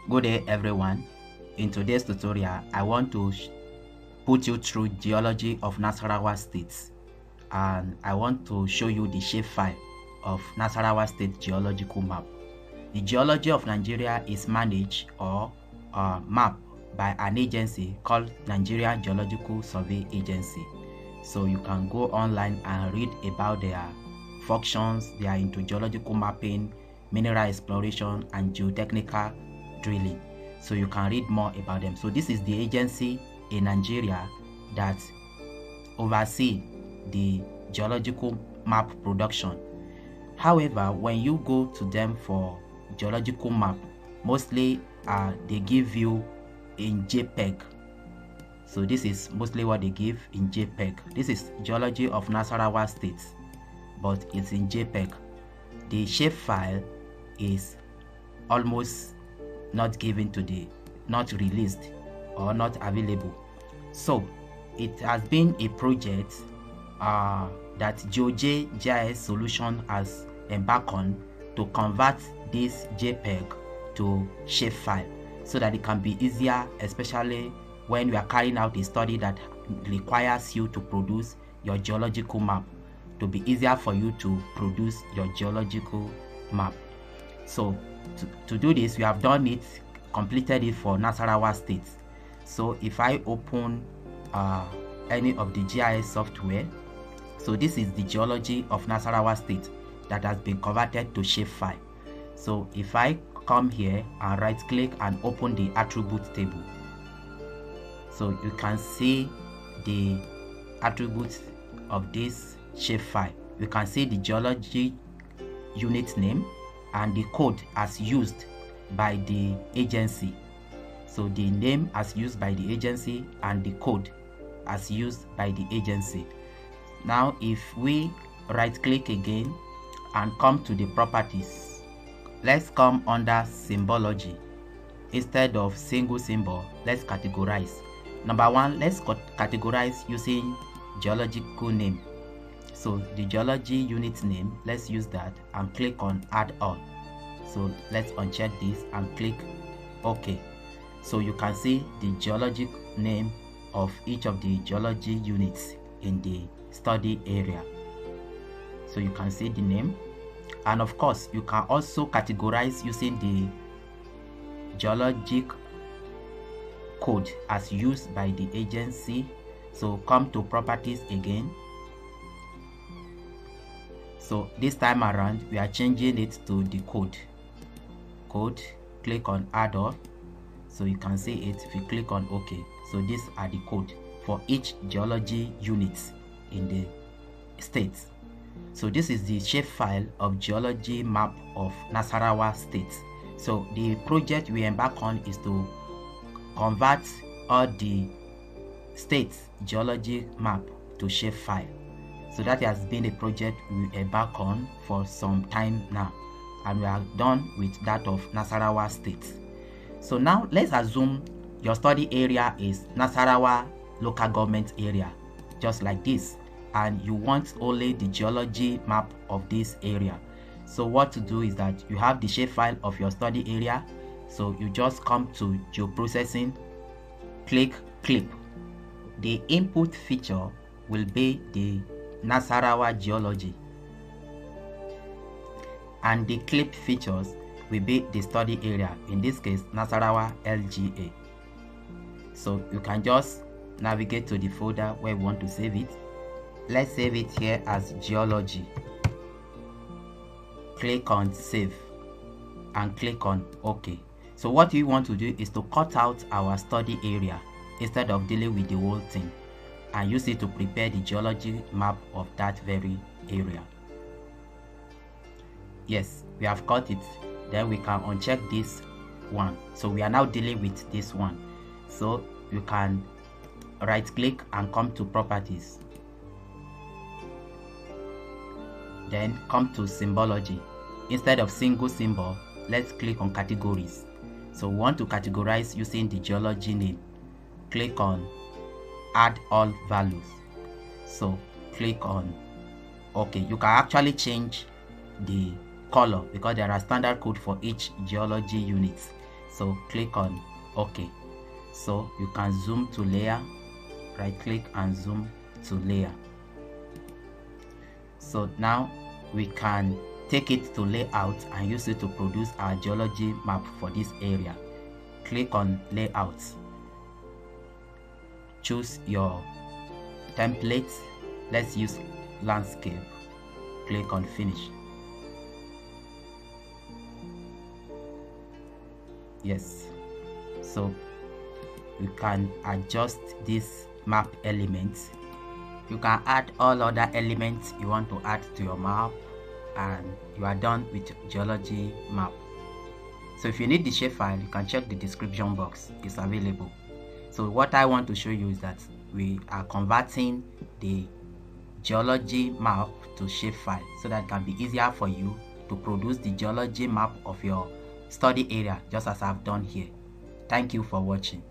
Good day everyone. In today's tutorial, I want to put you through geology of Nasarawa State, and I want to show you the shapefile of Nasarawa State geological map. The geology of Nigeria is managed or mapped by an agency called Nigerian Geological Survey Agency. So you can go online and read about their functions. They are into geological mapping, mineral exploration, and geotechnical drilling. So you can read more about them. So this is the agency in Nigeria that oversees the geological map production. However, when you go to them for geological map, mostly they give you in JPEG. So this is mostly what they give in JPEG. This is Geology of Nasarawa State, but it's in JPEG. The shapefile is almost not given to not released or not available. So it has been a project that Geojay GIS solution has embarked on to convert this JPEG to shapefile so that it can be easier, especially when you are carrying out a study that requires you to produce your geological map, to be easier for you to produce your geological map. So to do this, we have done it, completed it for Nasarawa State. So if I open any of the GIS software, so this is the geology of Nasarawa State that has been converted to shapefile. So if I come here and right click and open the attribute table, so you can see the attributes of this shapefile. You can see the geology unit name and the code as used by the agency. So the name as used by the agency and the code as used by the agency. Now if we right click again and come to the properties, let's come under symbology. Instead of single symbol, let's categorize. Number one, let's categorize using geological name. So the geology unit name, let's use that and click on add all. So let's uncheck this and click OK. So you can see the geologic name of each of the geology units in the study area. So you can see the name, and of course you can also categorize using the geologic code as used by the agency. So come to properties again. So this time around we are changing it to the code. Click on add all. So you can see it if you click on OK. So these are the code for each geology unit in the state. So this is the shapefile of geology map of Nasarawa State. So the project we embark on is to convert all the state's geology map to shapefile. So that has been a project we embark on for some time now, and we are done with that of Nasarawa State. So now let's assume your study area is Nasarawa local government area, just like this, and you want only the geology map of this area. So what to do is that you have the shapefile of your study area. So you just come to geoprocessing, click clip. The input feature will be the Nasarawa geology, and the clip features will be the study area, in this case Nasarawa LGA. So you can just navigate to the folder where we want to save it. Let's save it here as geology. Click on save and click on OK. So what we want to do is to cut out our study area instead of dealing with the whole thing, and use it to prepare the geology map of that very area. Yes, we have cut it. Then we can uncheck this one. So we are now dealing with this one. So you can right click and come to properties. Then come to symbology. Instead of single symbol, let's click on categories. So we want to categorize using the geology name. Click on add all values. So click on OK. You can actually change the color because there are standard code for each geology unit. So click on OK. So you can zoom to layer, right click and zoom to layer. So now we can take it to layout and use it to produce our geology map for this area. Click on layout, choose your template. Let's use landscape. Click on finish. Yes, so you can adjust this map elements. You can add all other elements you want to add to your map, and you are done with geology map. So if you need the shapefile, you can check the description box, it's available. So what I want to show you is that we are converting the geology map to shapefile so that it can be easier for you to produce the geology map of your study area, just as I've done here. Thank you for watching.